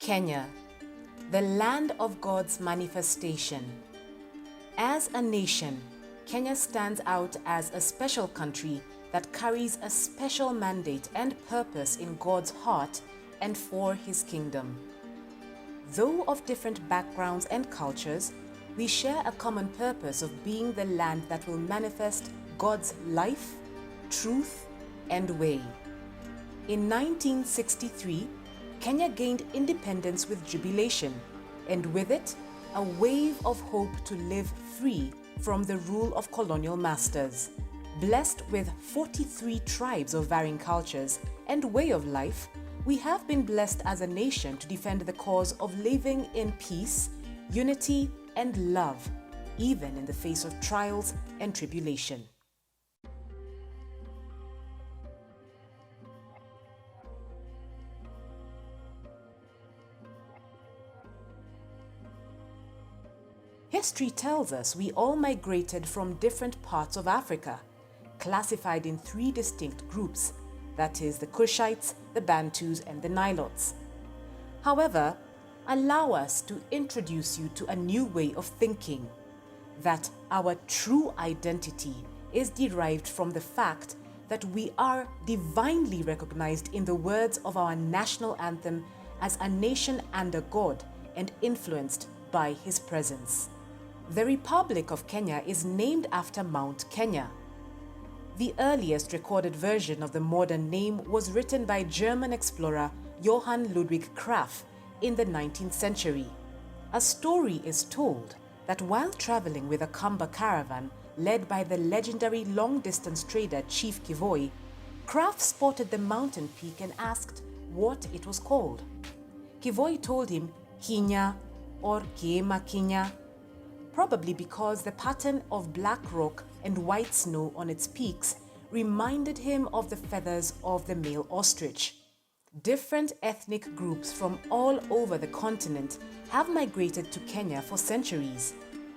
Kenya, the land of God's manifestation. As a nation, Kenya stands out as a special country that carries a special mandate and purpose in God's heart and for His kingdom. Though of different backgrounds and cultures, we share a common purpose of being the land that will manifest God's life, truth, and way. In 1963, Kenya gained independence with jubilation, and with it, a wave of hope to live free from the rule of colonial masters. Blessed with 43 tribes of varying cultures and way of life, we have been blessed as a nation to defend the cause of living in peace, unity, and love, even in the face of trials and tribulation. History tells us we all migrated from different parts of Africa, classified in 3 distinct groups, that is, the Kushites, the Bantus, and the Nilotes. However, allow us to introduce you to a new way of thinking, that our true identity is derived from the fact that we are divinely recognized in the words of our national anthem as a nation under God and influenced by His presence. The Republic of Kenya is named after Mount Kenya. The earliest recorded version of the modern name was written by German explorer Johann Ludwig Krapf in the 19th century. A story is told that while traveling with a Kamba caravan led by the legendary long-distance trader Chief Kivoi, Krapf spotted the mountain peak and asked what it was called. Kivoi told him Kinya or Kiema Kinya, probably because the pattern of black rock and white snow on its peaks reminded him of the feathers of the male ostrich. Different ethnic groups from all over the continent have migrated to Kenya for centuries,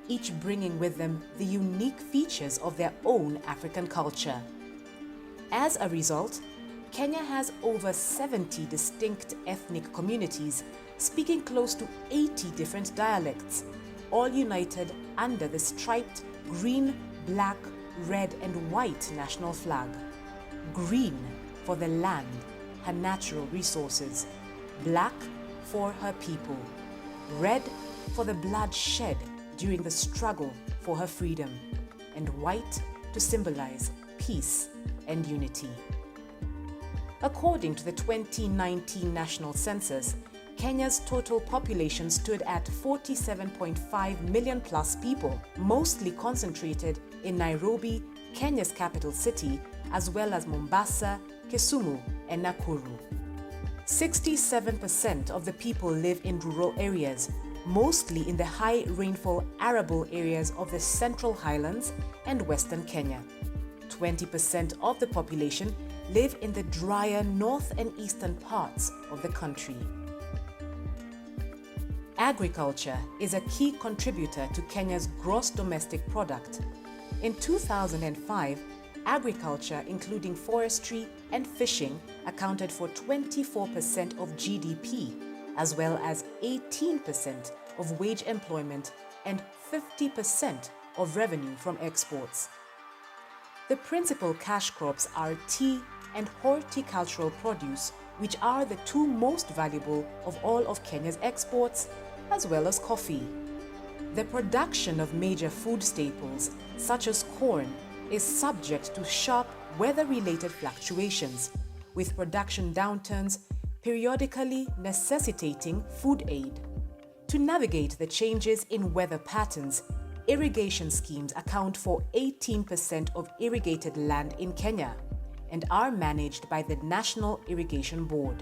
each bringing with them the unique features of their own African culture. As a result, Kenya has over 70 distinct ethnic communities speaking close to 80 different dialects, all united under the striped green, black, red, and white national flag. Green for the land, her natural resources, black for her people, red for the blood shed during the struggle for her freedom, and white to symbolize peace and unity. According to the 2019 national census, Kenya's total population stood at 47.5 million plus people, mostly concentrated in Nairobi, Kenya's capital city, as well as Mombasa, Kisumu, and Nakuru. 67% of the people live in rural areas, mostly in the high rainfall arable areas of the Central Highlands and Western Kenya. 20% of the population live in the drier north and eastern parts of the country. Agriculture is a key contributor to Kenya's gross domestic product. In 2005, agriculture, including forestry and fishing, accounted for 24% of GDP, as well as 18% of wage employment and 50% of revenue from exports. The principal cash crops are tea and horticultural produce, which are the 2 most valuable of all of Kenya's exports, as well as coffee. The production of major food staples, such as corn, is subject to sharp weather-related fluctuations, with production downturns periodically necessitating food aid. To navigate the changes in weather patterns, irrigation schemes account for 18% of irrigated land in Kenya and are managed by the National Irrigation Board.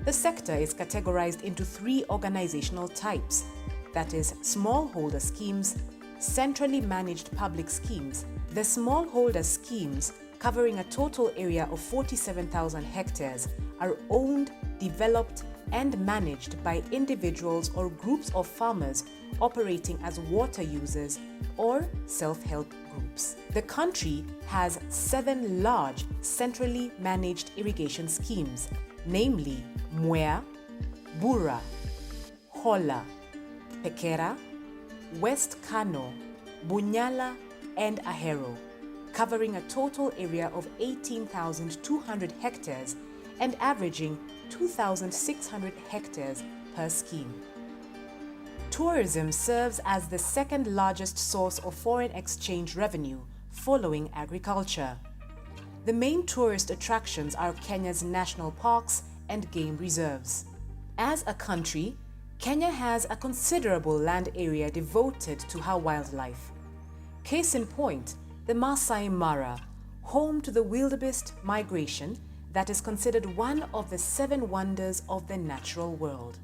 The sector is categorized into 3 organizational types, that is, smallholder schemes, centrally managed public schemes. The smallholder schemes, covering a total area of 47,000 hectares, are owned, developed, and managed by individuals or groups of farmers operating as water users or self-help groups. The country has 7 large centrally managed irrigation schemes, namely Mwea, Bura, Hola, Pekera, West Kano, Bunyala, and Ahero, covering a total area of 18,200 hectares and averaging 2,600 hectares per scheme. Tourism serves as the second largest source of foreign exchange revenue, following agriculture. The main tourist attractions are Kenya's national parks and game reserves. As a country, Kenya has a considerable land area devoted to her wildlife. Case in point, the Masai Mara, home to the wildebeest migration that is considered one of the 7 wonders of the natural world.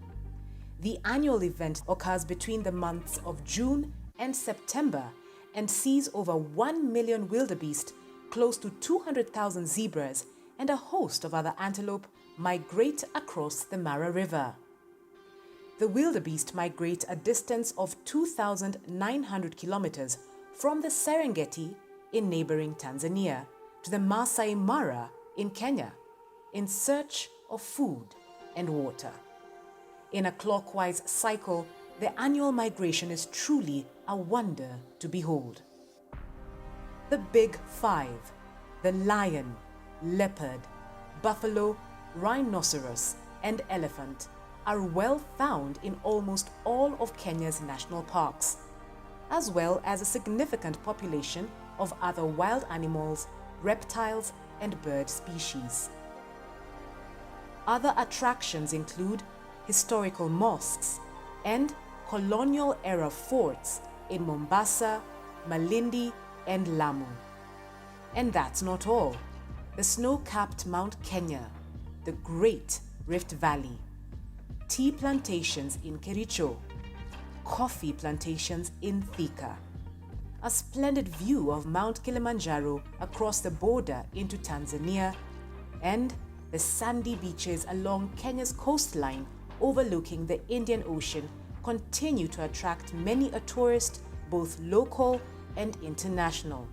The annual event occurs between the months of June and September and sees over 1 million wildebeest, close to 200,000 zebras, and a host of other antelope migrate across the Mara River. The wildebeest migrate a distance of 2,900 kilometers from the Serengeti in neighboring Tanzania to the Masai Mara in Kenya in search of food and water. In a clockwise cycle, the annual migration is truly a wonder to behold. The Big Five, the lion, leopard, buffalo, rhinoceros, and elephant, are well found in almost all of Kenya's national parks, as well as a significant population of other wild animals, reptiles, and bird species. Other attractions include historical mosques and colonial-era forts in Mombasa, Malindi, and Lamu. And that's not all. The snow-capped Mount Kenya, the Great Rift Valley, tea plantations in Kericho, coffee plantations in Thika, a splendid view of Mount Kilimanjaro across the border into Tanzania, and the sandy beaches along Kenya's coastline overlooking the Indian Ocean continue to attract many a tourist, both local and international.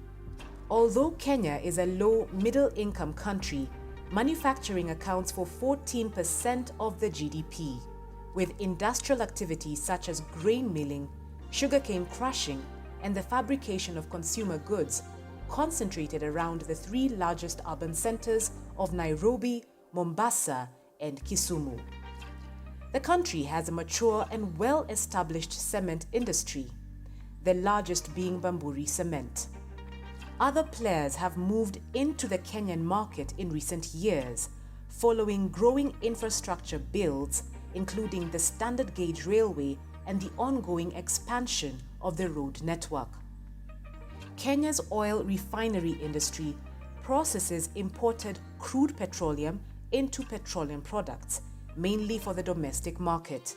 Although Kenya is a low middle-income country, manufacturing accounts for 14% of the GDP, with industrial activities such as grain milling, sugarcane crushing, and the fabrication of consumer goods concentrated around the 3 largest urban centers of Nairobi, Mombasa, and Kisumu. The country has a mature and well-established cement industry, the largest being Bamburi Cement. Other players have moved into the Kenyan market in recent years, following growing infrastructure builds, including the standard gauge railway and the ongoing expansion of the road network. Kenya's oil refinery industry processes imported crude petroleum into petroleum products, mainly for the domestic market.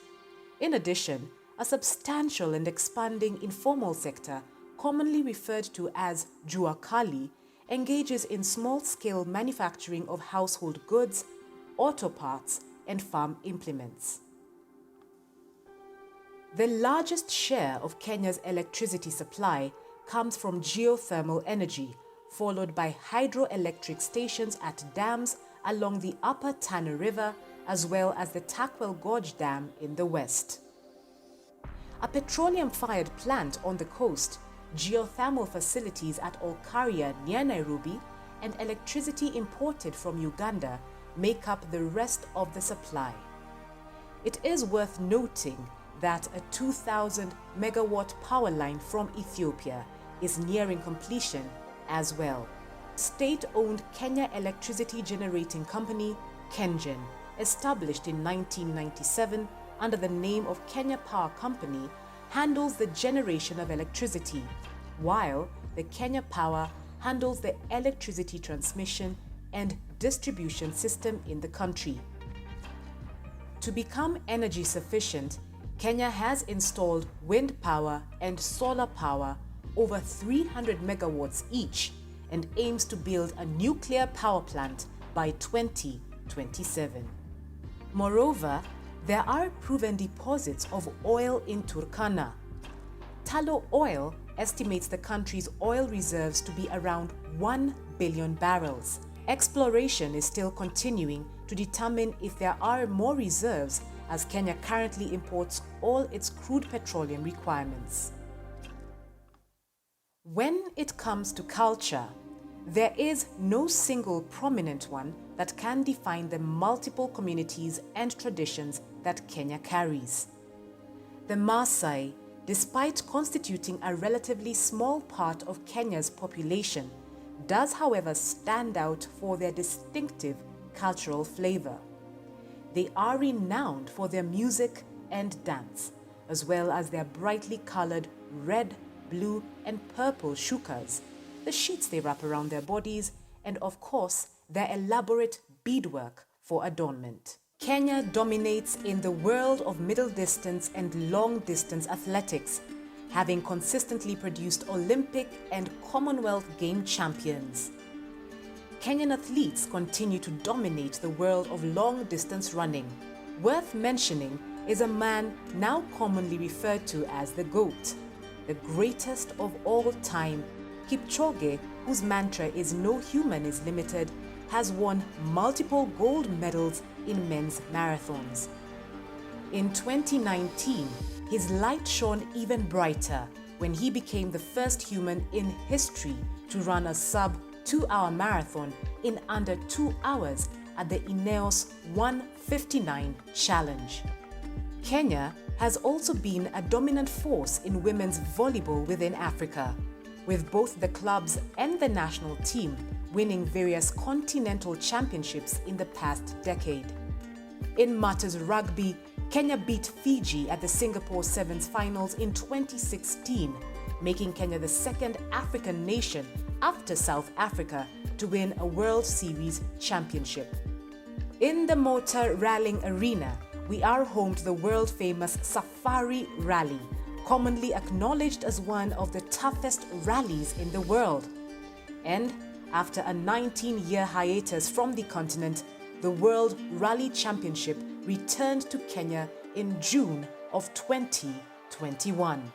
In addition, a substantial and expanding informal sector, commonly referred to as Jua Kali, engages in small-scale manufacturing of household goods, auto parts, and farm implements. The largest share of Kenya's electricity supply comes from geothermal energy, followed by hydroelectric stations at dams along the upper Tana River, as well as the Takwel Gorge Dam in the west. A petroleum-fired plant on the coast, geothermal facilities at Olkaria near Nairobi, and electricity imported from Uganda make up the rest of the supply. It is worth noting that a 2,000 megawatt power line from Ethiopia is nearing completion as well. State-owned Kenya Electricity Generating Company, KENGEN, established in 1997 under the name of Kenya Power Company, handles the generation of electricity, while the Kenya Power handles the electricity transmission and distribution system in the country. To become energy sufficient, Kenya has installed wind power and solar power over 300 megawatts each and aims to build a nuclear power plant by 2027. Moreover, there are proven deposits of oil in Turkana. Tullow Oil estimates the country's oil reserves to be around 1 billion barrels. Exploration is still continuing to determine if there are more reserves as Kenya currently imports all its crude petroleum requirements. When it comes to culture, there is no single prominent one that can define the multiple communities and traditions that Kenya carries. The Maasai, despite constituting a relatively small part of Kenya's population, does however stand out for their distinctive cultural flavor. They are renowned for their music and dance, as well as their brightly colored red, blue, and purple shukas, the sheets they wrap around their bodies, and of course, their elaborate beadwork for adornment. Kenya dominates in the world of middle distance and long distance athletics, having consistently produced Olympic and Commonwealth Game champions. Kenyan athletes continue to dominate the world of long distance running. Worth mentioning is a man now commonly referred to as the GOAT, the greatest of all time. Kipchoge, whose mantra is "No human is limited," has won multiple gold medals in men's marathons. In 2019, his light shone even brighter when he became the first human in history to run a sub-2-hour marathon in under 2 hours at the Ineos 1:59 Challenge. Kenya has also been a dominant force in women's volleyball within Africa, with both the clubs and the national team winning various continental championships in the past decade. In Matters Rugby, Kenya beat Fiji at the Singapore Sevens finals in 2016, making Kenya the second African nation after South Africa to win a World Series championship. In the motor rallying arena, we are home to the world-famous Safari Rally, commonly acknowledged as one of the toughest rallies in the world. And after a 19-year hiatus from the continent, the World Rally Championship returned to Kenya in June of 2021.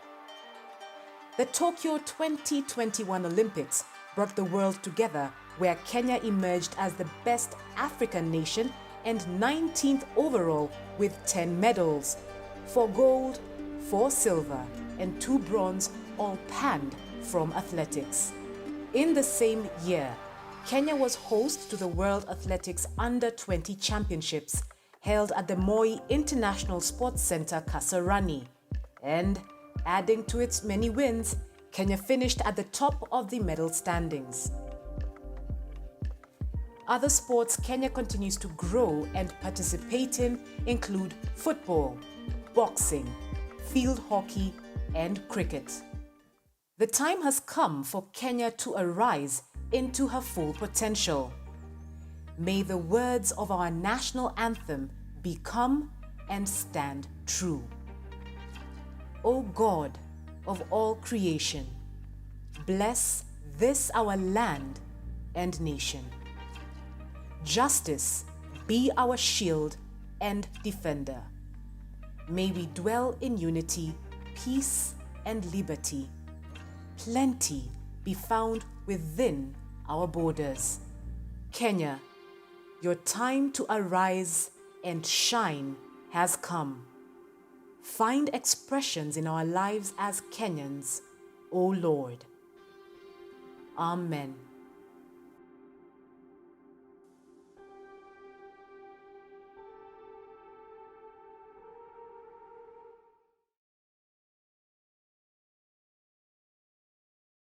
The Tokyo 2021 Olympics brought the world together, where Kenya emerged as the best African nation and 19th overall with 10 medals, 4 gold, 4 silver, and 2 bronze, all panned from athletics. In the same year, Kenya was host to the World Athletics Under-20 Championships held at the Moi International Sports Center, Kasarani. And adding to its many wins, Kenya finished at the top of the medal standings. Other sports Kenya continues to grow and participate in include football, boxing, field hockey, and cricket. The time has come for Kenya to arise into her full potential. May the words of our national anthem become and stand true. O God of all creation, bless this our land and nation. Justice be our shield and defender. May we dwell in unity, peace, and liberty. Plenty be found within our borders. Kenya, your time to arise and shine has come. Find expressions in our lives as Kenyans, O Lord. Amen.